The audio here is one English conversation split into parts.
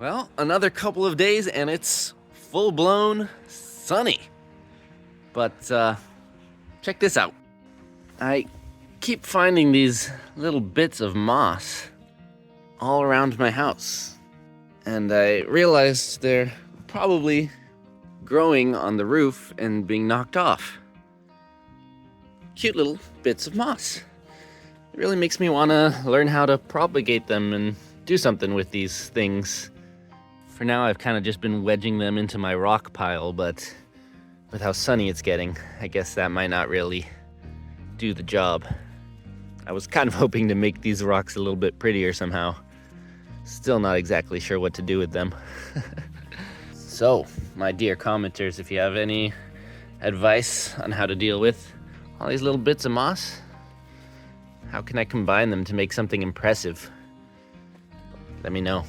Well, another couple of days and it's full-blown sunny. But check this out. I keep finding these little bits of moss all around my house. And I realized they're probably growing on the roof and being knocked off. Cute little bits of moss. It really makes me want to learn how to propagate them and do something with these things. For now, I've kind of just been wedging them into my rock pile, but with how sunny it's getting, I guess that might not really do the job. I was kind of hoping to make these rocks a little bit prettier somehow. Still not exactly sure what to do with them. So, my dear commenters, if you have any advice on how to deal with all these little bits of moss, how can I combine them to make something impressive? Let me know.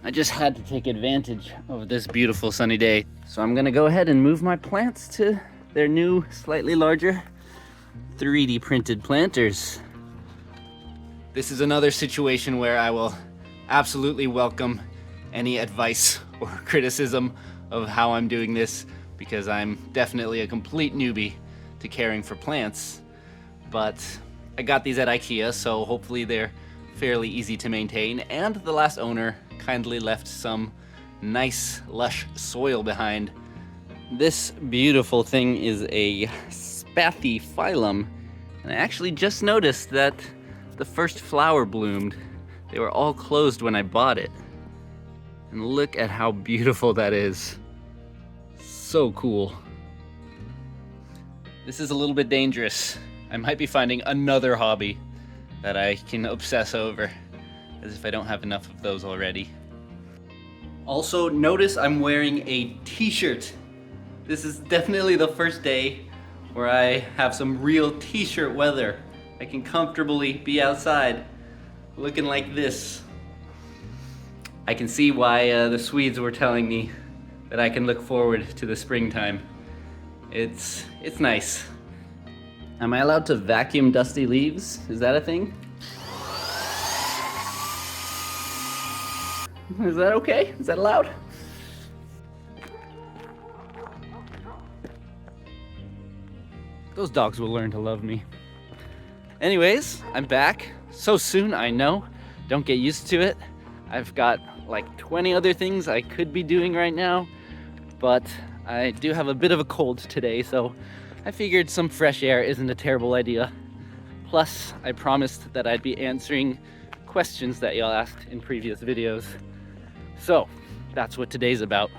I just had to take advantage of this beautiful sunny day. So I'm gonna go ahead and move my plants to their new, slightly larger 3D printed planters. This is another situation where I will absolutely welcome any advice or criticism of how I'm doing this, because I'm definitely a complete newbie to caring for plants. But I got these at IKEA, so hopefully they're fairly easy to maintain, and the last owner kindly left some nice lush soil behind. This beautiful thing is a spathiphyllum, and I actually just noticed that the first flower bloomed. They were all closed when I bought it. And look at how beautiful that is. So cool. This is a little bit dangerous. I might be finding another hobby that I can obsess over, as if I don't have enough of those already. Also, notice I'm wearing a t-shirt. This is definitely the first day where I have some real t-shirt weather. I can comfortably be outside looking like this. I can see why the Swedes were telling me that I can look forward to the springtime. It's nice. Am I allowed to vacuum dusty leaves? Is that a thing? Is that okay? Is that allowed? Those dogs will learn to love me. Anyways, I'm back. So soon, I know. Don't get used to it. I've got like 20 other things I could be doing right now, but I do have a bit of a cold today, so I figured some fresh air isn't a terrible idea. Plus, I promised that I'd be answering questions that y'all asked in previous videos. So, that's what today's about.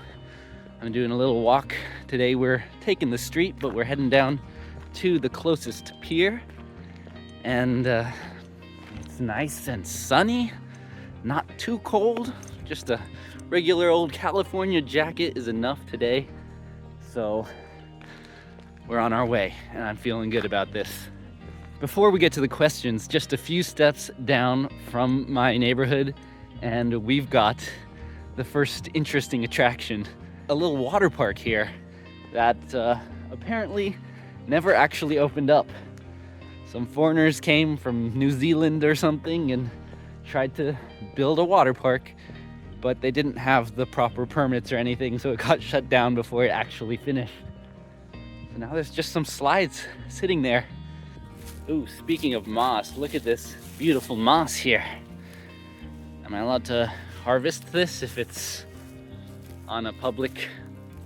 I'm doing a little walk. Today we're taking the street, but we're heading down to the closest pier. And it's nice and sunny, not too cold. Just a regular old California jacket is enough today. So we're on our way, and I'm feeling good about this. Before we get to the questions, just a few steps down from my neighborhood, and we've got the first interesting attraction, a little water park here that apparently never actually opened up. Some foreigners came from New Zealand or something and tried to build a water park, but they didn't have the proper permits or anything, so it got shut down before it actually finished. So now there's just some slides sitting there. Ooh, speaking of moss, look at this beautiful moss here. Am I allowed to harvest this if it's on a public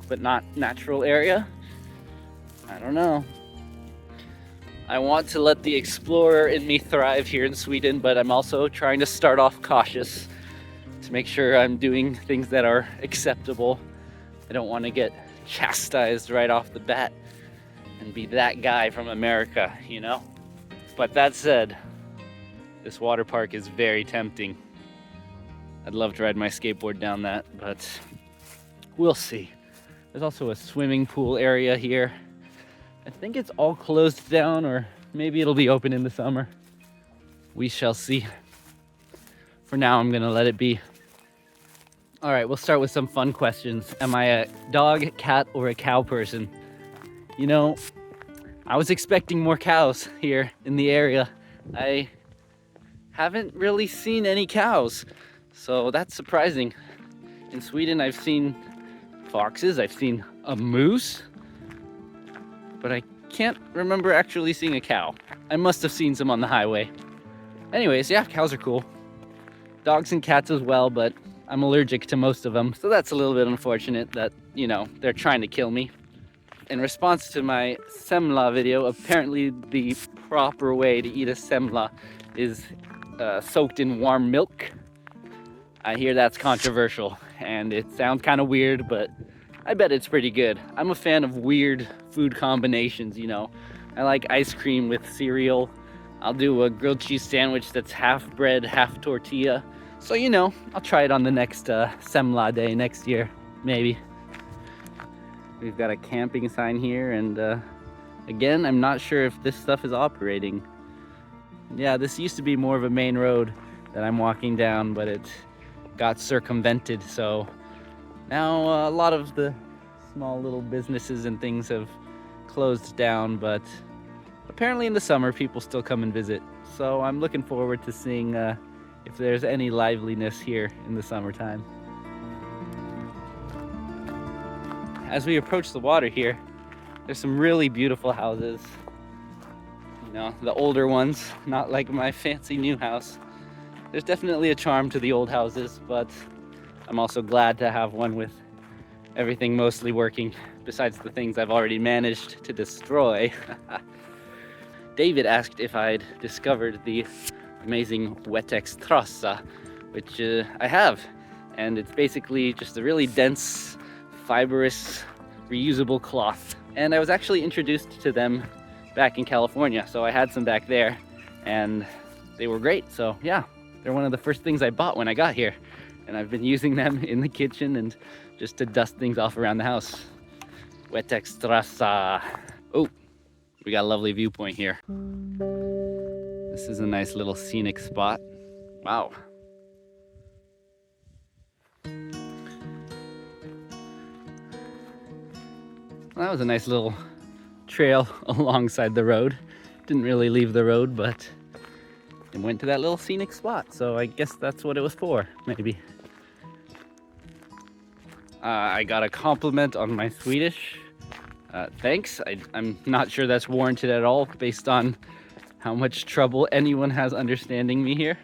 but not natural area? I don't know. I want to let the explorer in me thrive here in Sweden, but I'm also trying to start off cautious to make sure I'm doing things that are acceptable. I don't want to get chastised right off the bat and be that guy from America, you know? But that said, this water park is very tempting. I'd love to ride my skateboard down that, but we'll see. There's also a swimming pool area here. I think it's all closed down, or maybe it'll be open in the summer. We shall see. For now, I'm gonna let it be. All right, we'll start with some fun questions. Am I a dog, cat, or a cow person? You know, I was expecting more cows here in the area. I haven't really seen any cows. So that's surprising. In Sweden, I've seen foxes, I've seen a moose, but I can't remember actually seeing a cow. I must have seen some on the highway. Anyways, yeah, cows are cool. Dogs and cats as well, but I'm allergic to most of them, so that's a little bit unfortunate that, you know, they're trying to kill me. In response to my semla video, apparently the proper way to eat a semla is soaked in warm milk. I hear that's controversial, and it sounds kind of weird, but I bet it's pretty good. I'm a fan of weird food combinations, you know. I like ice cream with cereal. I'll do a grilled cheese sandwich that's half bread, half tortilla. So, you know, I'll try it on the next semla day next year, maybe. We've got a camping sign here, and again, I'm not sure if this stuff is operating. Yeah, this used to be more of a main road that I'm walking down, but it got circumvented, so now a lot of the small little businesses and things have closed down, but apparently in the summer people still come and visit. So I'm looking forward to seeing if there's any liveliness here in the summertime. As we approach the water here, there's some really beautiful houses. You know, the older ones, not like my fancy new house. There's definitely a charm to the old houses, but I'm also glad to have one with everything mostly working, besides the things I've already managed to destroy. David asked if I'd discovered the amazing 𝐒𝐡𝐨𝐻𝐃, which I have, and it's basically just a really dense, fibrous, reusable cloth. And I was actually introduced to them back in California, so I had some back there, and they were great. So yeah, they're one of the first things I bought when I got here, and I've been using them in the kitchen and just to dust things off around the house. 𝐒𝐡𝐾. Oh, we got a lovely viewpoint here. This is a nice little scenic spot. Wow. Well, that was a nice little trail alongside the road. Didn't really leave the road, but it went to that little scenic spot. So I guess that's what it was for, maybe. I got a compliment on my Swedish. Thanks. I'm not sure that's warranted at all based on how much trouble anyone has understanding me here.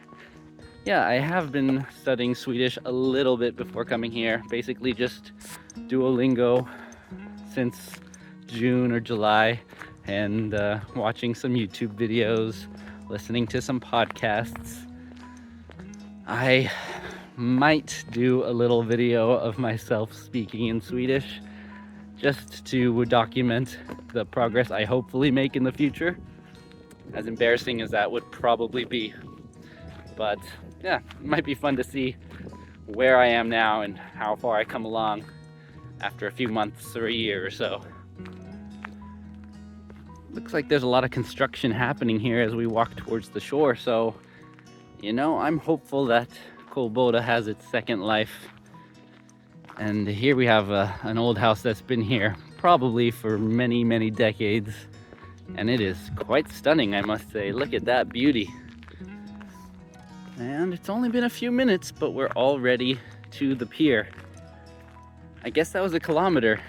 Yeah, I have been studying Swedish a little bit before coming here. Basically just Duolingo since June or July, and watching some YouTube videos, listening to some podcasts. I might do a little video of myself speaking in Swedish just to document the progress I hopefully make in the future, as embarrassing as that would probably be. But yeah, it might be fun to see where I am now and how far I come along after a few months or a year or so. Looks like there's a lot of construction happening here as we walk towards the shore, so you know, I'm hopeful that 𝐒𝐡𝐨 has its second life. And here we have an old house that's been here probably for many, many decades, and it is quite stunning, I must say. Look at that beauty. And it's only been a few minutes, but we're already to the pier. I guess that was a kilometer.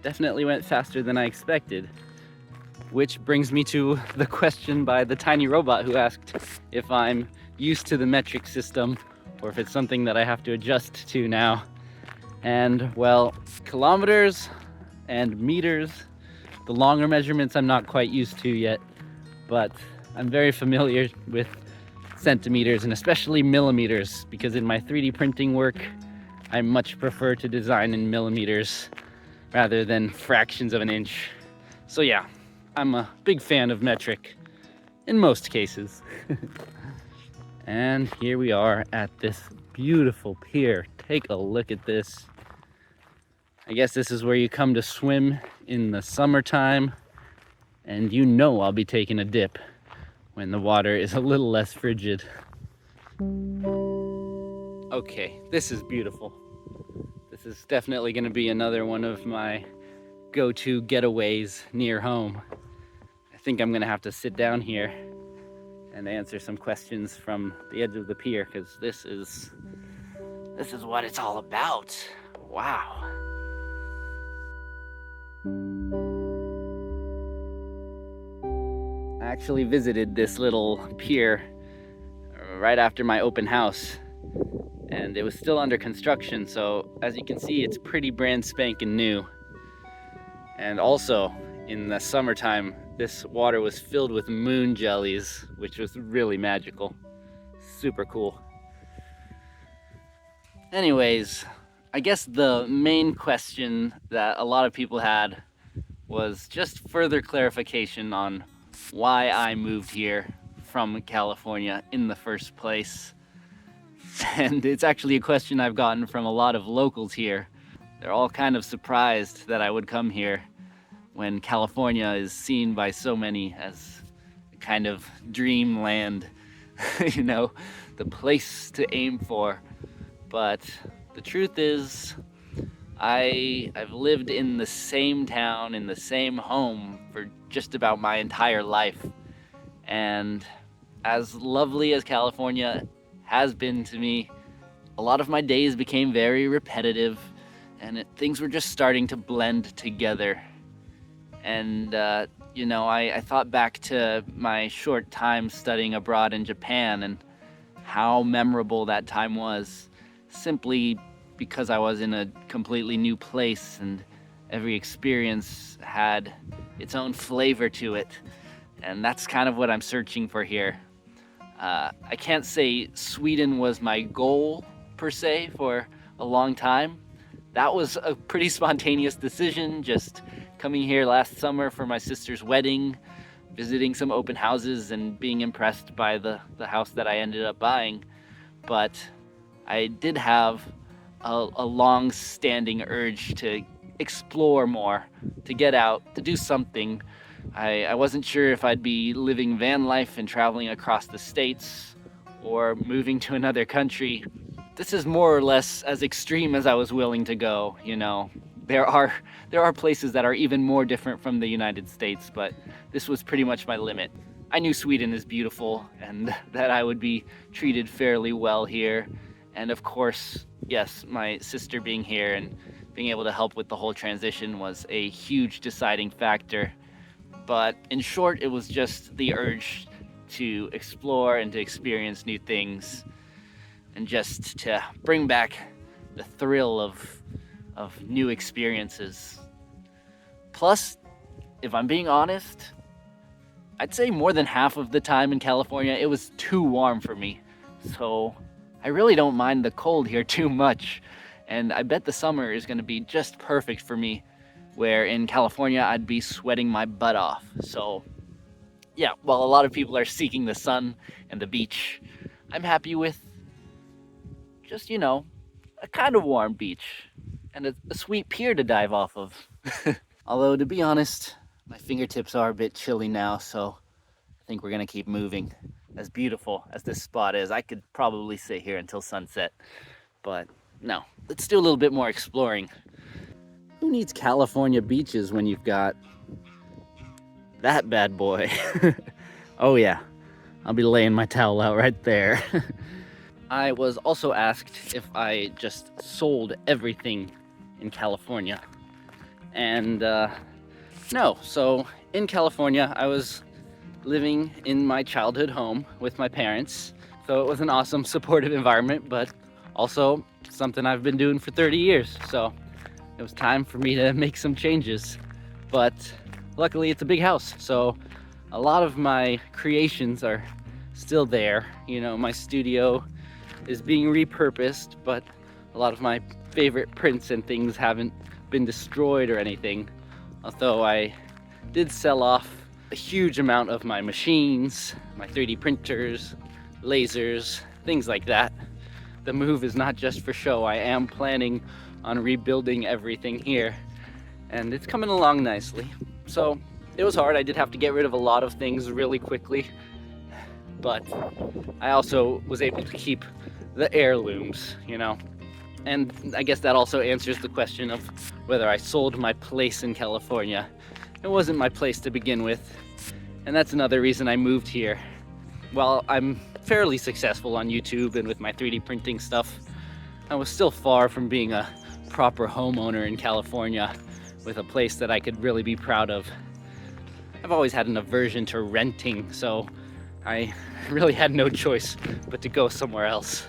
Definitely went faster than I expected. Which brings me to the question by the tiny robot who asked if I'm used to the metric system or if it's something that I have to adjust to now. And well, kilometers and meters, the longer measurements I'm not quite used to yet, but I'm very familiar with centimeters and especially millimeters, because in my 3D printing work, I much prefer to design in millimeters rather than fractions of an inch. So yeah, I'm a big fan of metric in most cases. And here we are at this beautiful pier. Take a look at this. I guess this is where you come to swim in the summertime, and you know I'll be taking a dip when the water is a little less frigid. Okay, this is beautiful. This is definitely going to be another one of my go-to getaways near home. I think I'm going to have to sit down here and answer some questions from the edge of the pier, because this is what it's all about. Wow. I actually visited this little pier right after my open house, and it was still under construction, so as you can see, it's pretty brand spanking new. And also, in the summertime, this water was filled with moon jellies, which was really magical. Super cool. Anyways, I guess the main question that a lot of people had was just further clarification on why I moved here from California in the first place. And it's actually a question I've gotten from a lot of locals here. They're all kind of surprised that I would come here when California is seen by so many as a kind of dreamland, you know, the place to aim for. But the truth is, I've lived in the same town, in the same home for just about my entire life. And as lovely as California has been to me, a lot of my days became very repetitive, and things were just starting to blend together. And, you know, I thought back to my short time studying abroad in Japan and how memorable that time was, simply because I was in a completely new place and every experience had its own flavor to it. And that's kind of what I'm searching for here. I can't say Sweden was my goal, per se, for a long time. That was a pretty spontaneous decision, just coming here last summer for my sister's wedding, visiting some open houses and being impressed by the house that I ended up buying. But I did have a long-standing urge to explore more, to get out, to do something. I wasn't sure if I'd be living van life and traveling across the states or moving to another country. This is more or less as extreme as I was willing to go, you know. There are places that are even more different from the United States, but this was pretty much my limit. I knew Sweden is beautiful and that I would be treated fairly well here. And of course, yes, my sister being here and being able to help with the whole transition was a huge deciding factor. But in short, it was just the urge to explore and to experience new things, and just to bring back the thrill of new experiences. Plus, if I'm being honest, I'd say more than half of the time in California, it was too warm for me. So I really don't mind the cold here too much. And I bet the summer is gonna be just perfect for me, where in California, I'd be sweating my butt off. So yeah, while a lot of people are seeking the sun and the beach, I'm happy with just, you know, a kind of warm beach and a sweet pier to dive off of. Although, to be honest, my fingertips are a bit chilly now, so I think we're gonna keep moving. As beautiful as this spot is, I could probably sit here until sunset. But no, let's do a little bit more exploring. Who needs California beaches when you've got that bad boy? Oh yeah, I'll be laying my towel out right there. I was also asked if I just sold everything in California. And no, so in California, I was living in my childhood home with my parents. So it was an awesome, supportive environment, but also something I've been doing for 30 years. So it was time for me to make some changes. But luckily it's a big house, so a lot of my creations are still there. You know, my studio is being repurposed, but a lot of my favorite prints and things haven't been destroyed or anything. Although I did sell off a huge amount of my machines, my 3D printers, lasers, things like that. The move is not just for show. I am planning on rebuilding everything here, and it's coming along nicely. So it was hard. I did have to get rid of a lot of things really quickly, but I also was able to keep the heirlooms, you know. And I guess that also answers the question of whether I sold my place in California. It wasn't my place to begin with, and that's another reason I moved here. while I'm fairly successful on YouTube and with my 3D printing stuff, I was still far from being a proper homeowner in California with a place that I could really be proud of. I've always had an aversion to renting, so I really had no choice but to go somewhere else.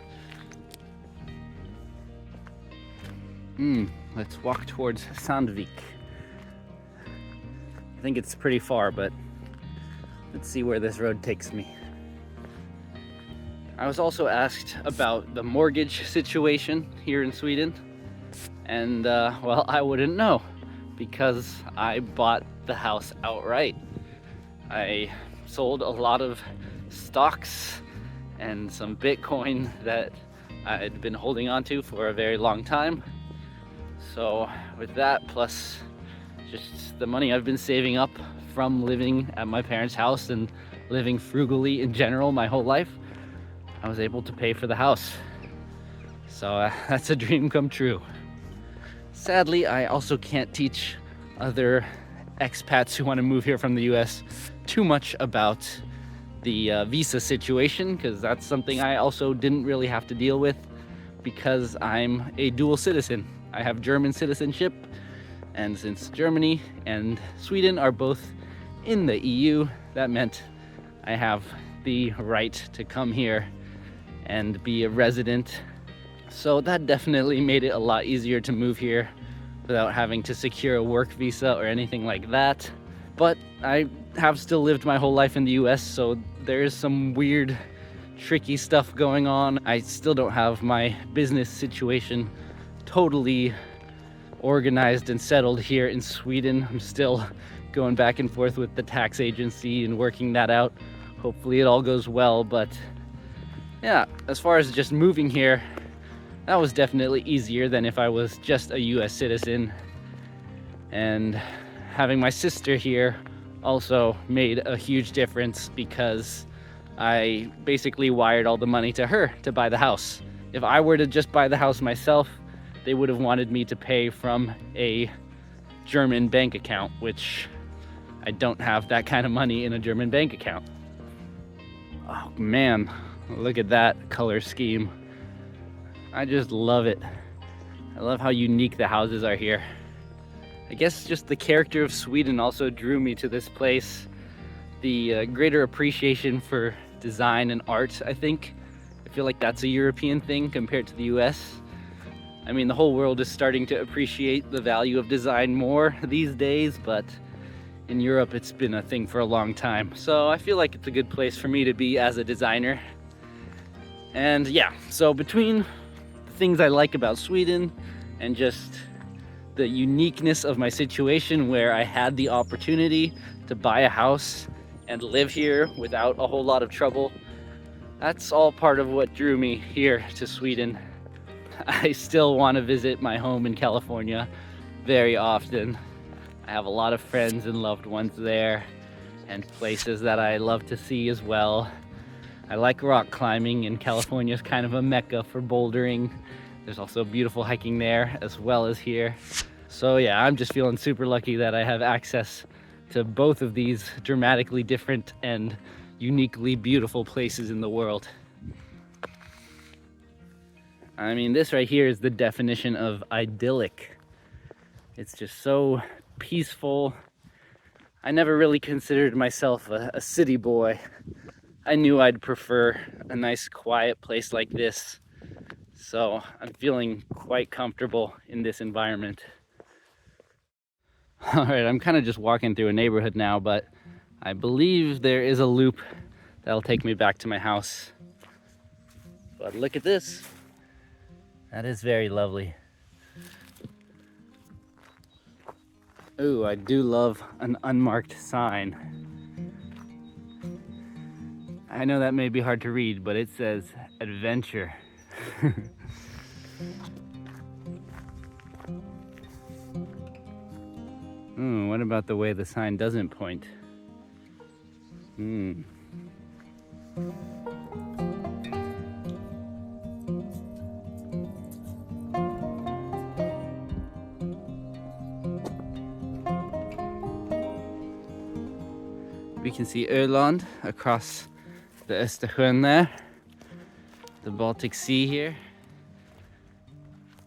Let's walk towards Sandvik. I think it's pretty far, but let's see where this road takes me. I was also asked about the mortgage situation here in Sweden, and well, I wouldn't know because I bought the house outright. I sold a lot of stocks and some Bitcoin that I'd been holding on to for a very long time. So with that, plus just the money I've been saving up from living at my parents' house and living frugally in general my whole life, I was able to pay for the house. So that's a dream come true. Sadly, I also can't teach other expats who want to move here from the US too much about the visa situation, because that's something I also didn't really have to deal with because I'm a dual citizen. I have German citizenship, and since Germany and Sweden are both in the EU, that meant I have the right to come here and be a resident. So that definitely made it a lot easier to move here without having to secure a work visa or anything like that. But I have still lived my whole life in the US, so there is some weird, tricky stuff going on. I still don't have my business situation totally organized and settled here in Sweden. I'm still going back and forth with the tax agency and working that out. Hopefully it all goes well, but yeah, as far as just moving here, that was definitely easier than if I was just a US citizen. And having my sister here also made a huge difference because I basically wired all the money to her to buy the house. If I were to just buy the house myself, they would have wanted me to pay from a German bank account, which I don't have that kind of money in a German bank account. Oh man, look at that color scheme. I just love it. I love how unique the houses are here. I guess just the character of Sweden also drew me to this place. The greater appreciation for design and art, I think. I feel like that's a European thing compared to the US. I mean, the whole world is starting to appreciate the value of design more these days, but in Europe it's been a thing for a long time. So I feel like it's a good place for me to be as a designer. And yeah, so between the things I like about Sweden and just the uniqueness of my situation where I had the opportunity to buy a house and live here without a whole lot of trouble, that's all part of what drew me here to Sweden. I still want to visit my home in California very often. I have a lot of friends and loved ones there and places that I love to see as well. I like rock climbing, and California is kind of a mecca for bouldering. There's also beautiful hiking there as well as here. So yeah, I'm just feeling super lucky that I have access to both of these dramatically different and uniquely beautiful places in the world. I mean, this right here is the definition of idyllic. It's just so peaceful. I never really considered myself a city boy. I knew I'd prefer a nice quiet place like this. So I'm feeling quite comfortable in this environment. All right, I'm kind of just walking through a neighborhood now, but I believe there is a loop that'll take me back to my house. But look at this. That is very lovely. Ooh, I do love an unmarked sign. I know that may be hard to read, but it says adventure. What about the way the sign doesn't point? We can see Öland across the 𝐒𝐡𝐨𝐩𝐻𝐢 there. The Baltic Sea here.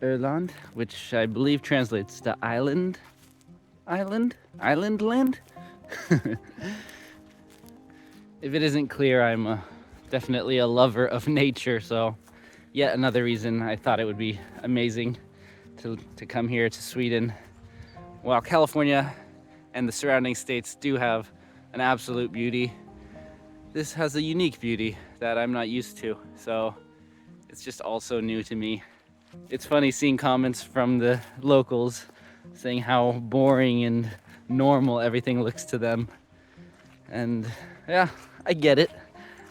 𝐒𝐻𝐢land, which I believe translates to island land. If it isn't clear, I'm definitely a lover of nature, so yet another reason I thought it would be amazing to come here to Sweden. While California and the surrounding states do have an absolute beauty, this has a unique beauty that I'm not used to, so it's just also new to me. It's funny seeing comments from the locals saying how boring and normal everything looks to them. And yeah, I get it.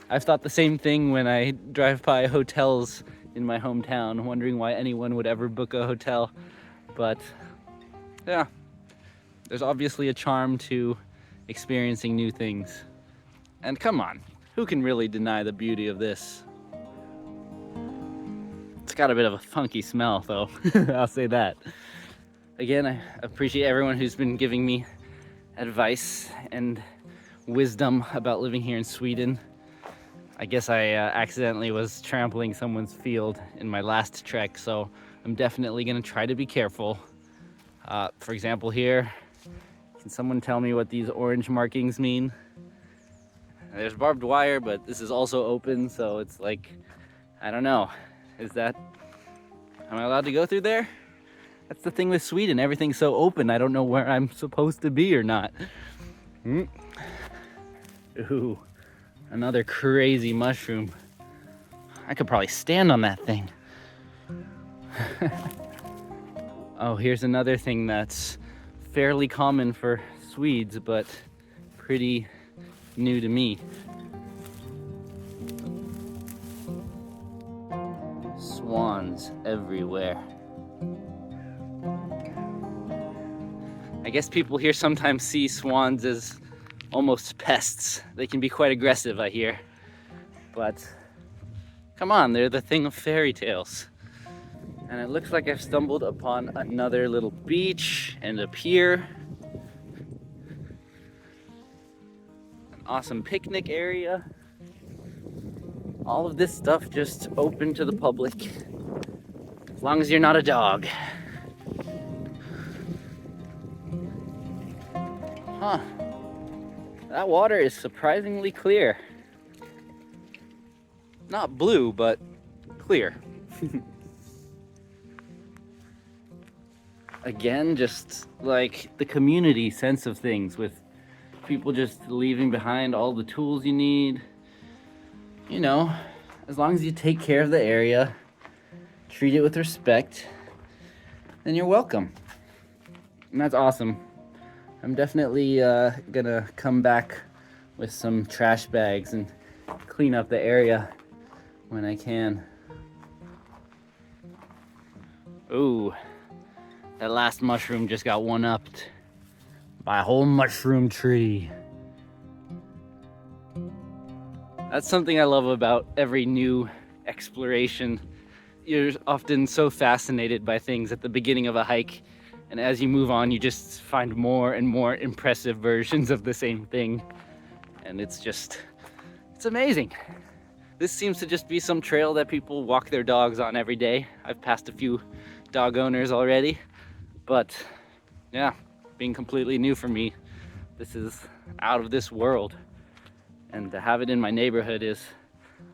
I've thought the same thing when I drive by hotels in my hometown, wondering why anyone would ever book a hotel. But yeah, there's obviously a charm to experiencing new things. And come on, who can really deny the beauty of this? It's got a bit of a funky smell though, I'll say that. Again, I appreciate everyone who's been giving me advice and wisdom about living here in Sweden. I guess I accidentally was trampling someone's field in my last trek, so I'm definitely gonna try to be careful. For example here, can someone tell me what these orange markings mean? There's barbed wire, but this is also open, so it's like, I don't know. Am I allowed to go through there? That's the thing with Sweden, everything's so open, I don't know where I'm supposed to be or not. Ooh, another crazy mushroom. I could probably stand on that thing. Oh, here's another thing that's fairly common for Swedes, but pretty new to me. Swans everywhere. I guess people here sometimes see swans as almost pests. They can be quite aggressive, I hear. But come on, they're the thing of fairy tales. And it looks like I've stumbled upon another little beach and a pier. An awesome picnic area. All of this stuff just open to the public, as long as you're not a dog. Huh. That water is surprisingly clear. Not blue, but clear. Again, just like the community sense of things, with people just leaving behind all the tools you need. You know, as long as you take care of the area, treat it with respect, then you're welcome. And that's awesome. I'm definitely gonna come back with some trash bags and clean up the area when I can. Ooh, that last mushroom just got one-upped by a whole mushroom tree. That's something I love about every new exploration. You're often so fascinated by things at the beginning of a hike, and as you move on, you just find more and more impressive versions of the same thing. And it's amazing. This seems to just be some trail that people walk their dogs on every day. I've passed a few dog owners already, but yeah, being completely new for me. This is out of this world. And to have it in my neighborhood is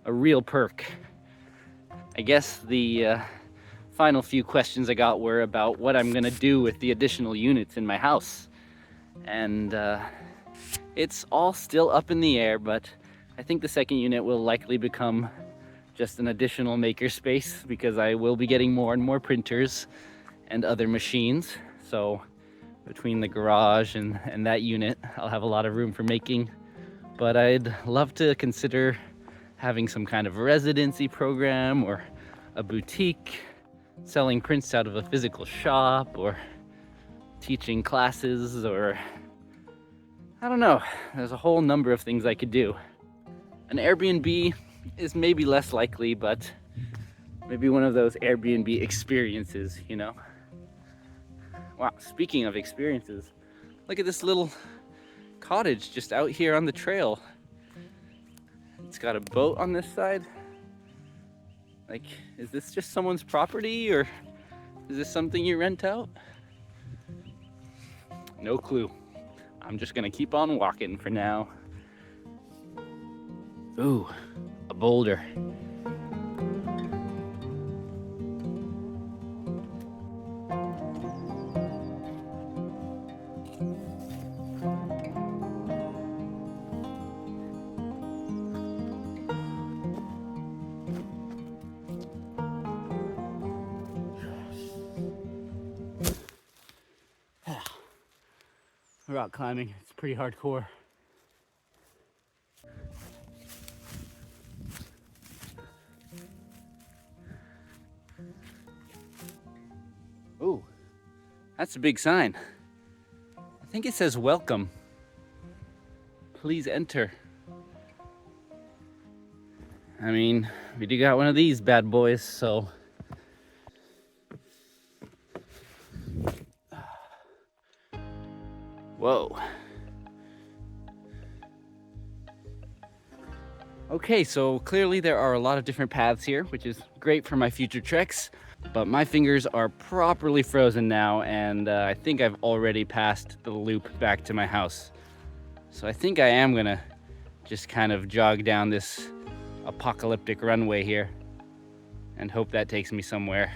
a real perk. I guess the final few questions I got were about what I'm gonna do with the additional units in my house. And it's all still up in the air, but I think the second unit will likely become just an additional makerspace, because I will be getting more and more printers and other machines. So between the garage and that unit, I'll have a lot of room for making. But I'd love to consider having some kind of residency program or a boutique, selling prints out of a physical shop, or teaching classes, or I don't know. There's a whole number of things I could do. An Airbnb is maybe less likely, but maybe one of those Airbnb experiences, you know? Wow, speaking of experiences, look at this little cottage just out here on the trail. It's got a boat on this side. Like, is this just someone's property, or is this something you rent out? No clue. I'm just gonna keep on walking for now. Ooh, a boulder. Rock climbing, it's pretty hardcore. Ooh, that's a big sign. I think it says welcome. Please enter. I mean, we do got one of these bad boys, so. Whoa. Okay, so clearly there are a lot of different paths here, which is great for my future treks, but my fingers are properly frozen now, and I think I've already passed the loop back to my house. So I think I am gonna just kind of jog down this apocalyptic runway here and hope that takes me somewhere.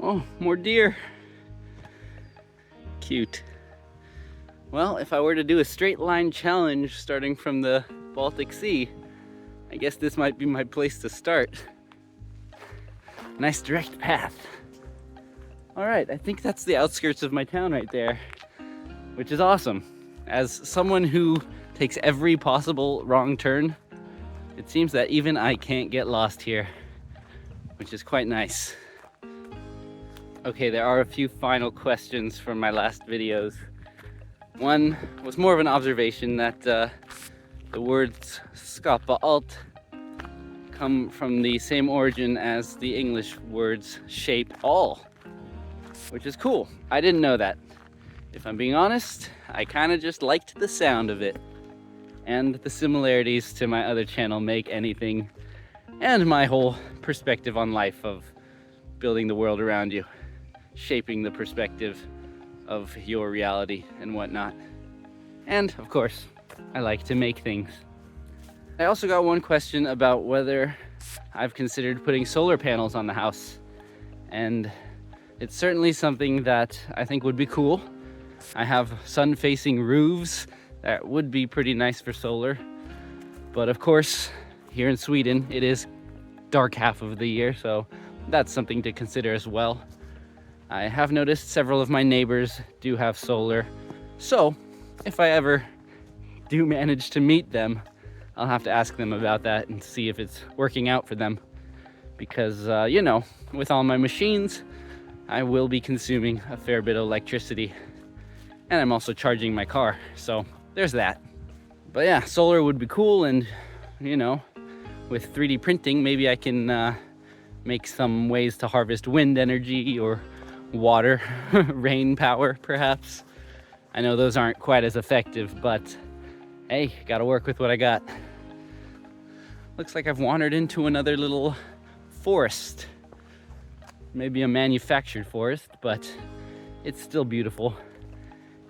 Oh, more deer. Cute. Well, if I were to do a straight line challenge starting from the Baltic Sea, I guess this might be my place to start. Nice direct path. All right, I think that's the outskirts of my town right there, which is awesome. As someone who takes every possible wrong turn, it seems that even I can't get lost here, which is quite nice. Okay, there are a few final questions from my last videos. One was more of an observation that the words 𝐒𝐡𝐨𝐩𝐩𝐢𝐧𝐠 come from the same origin as the English words shape all, which is cool. I didn't know that. If I'm being honest, I kind of just liked the sound of it. And the similarities to my other channel make anything, and my whole perspective on life of building the world around you, shaping the perspective of your reality and whatnot. And of course, I like to make things. I also got one question about whether I've considered putting solar panels on the house. And it's certainly something that I think would be cool. I have sun-facing roofs that would be pretty nice for solar. But of course, here in Sweden, it is dark half of the year, so that's something to consider as well. I have noticed several of my neighbors do have solar, so if I ever do manage to meet them, I'll have to ask them about that and see if it's working out for them. Because, you know, with all my machines, I will be consuming a fair bit of electricity. And I'm also charging my car, so there's that. But yeah, solar would be cool, and, you know, with 3D printing, maybe I can make some ways to harvest wind energy or water, rain power, perhaps. I know those aren't quite as effective, but hey, gotta work with what I got. Looks like I've wandered into another little forest. Maybe a manufactured forest, but it's still beautiful.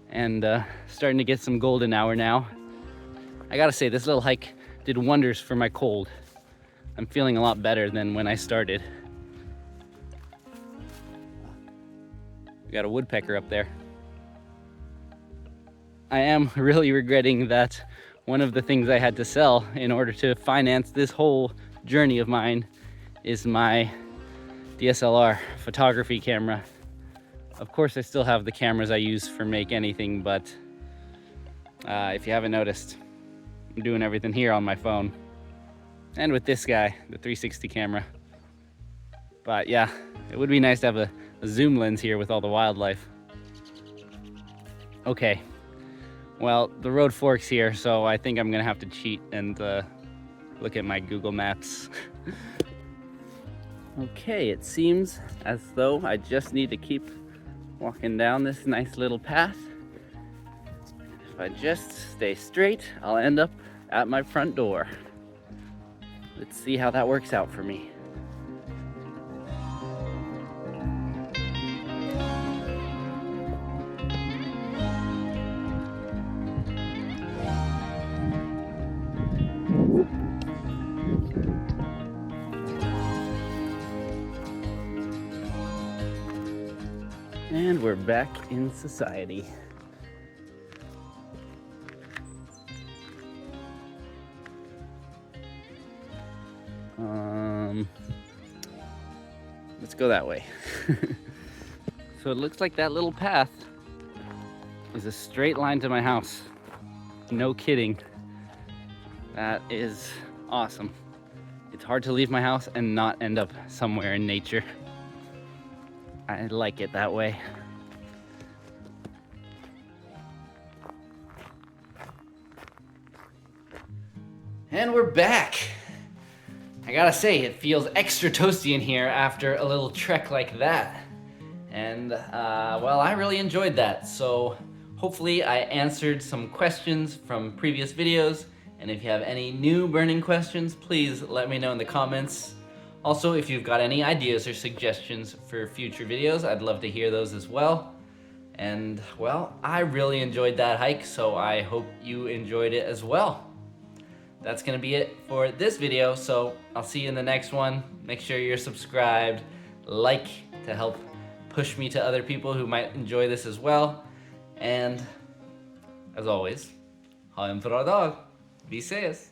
And starting to get some golden hour now. I gotta say, this little hike did wonders for my cold. I'm feeling a lot better than when I started. We got a woodpecker up there. I am really regretting that one of the things I had to sell in order to finance this whole journey of mine is my DSLR photography camera. Of course, I still have the cameras I use for Make Anything, but if you haven't noticed, I'm doing everything here on my phone. And with this guy, the 360 camera. But yeah, it would be nice to have a zoom lens here with all the wildlife. Okay, well, the road forks here, so I think I'm gonna have to cheat and look at my Google Maps. Okay, it seems as though I just need to keep walking down this nice little path. If I just stay straight, I'll end up at my front door. Let's see how that works out for me. And we're back in society. Let's go that way. So it looks like that little path is a straight line to my house. No kidding. That is awesome. It's hard to leave my house and not end up somewhere in nature. I like it that way. And we're back. I gotta say, it feels extra toasty in here after a little trek like that. And, well, I really enjoyed that. So hopefully I answered some questions from previous videos. And if you have any new burning questions, please let me know in the comments. Also, if you've got any ideas or suggestions for future videos, I'd love to hear those as well. And, well, I really enjoyed that hike, so I hope you enjoyed it as well. That's gonna be it for this video, so I'll see you in the next one. Make sure you're subscribed, like to help push me to other people who might enjoy this as well. And as always, ha en bra dag. Vi ses!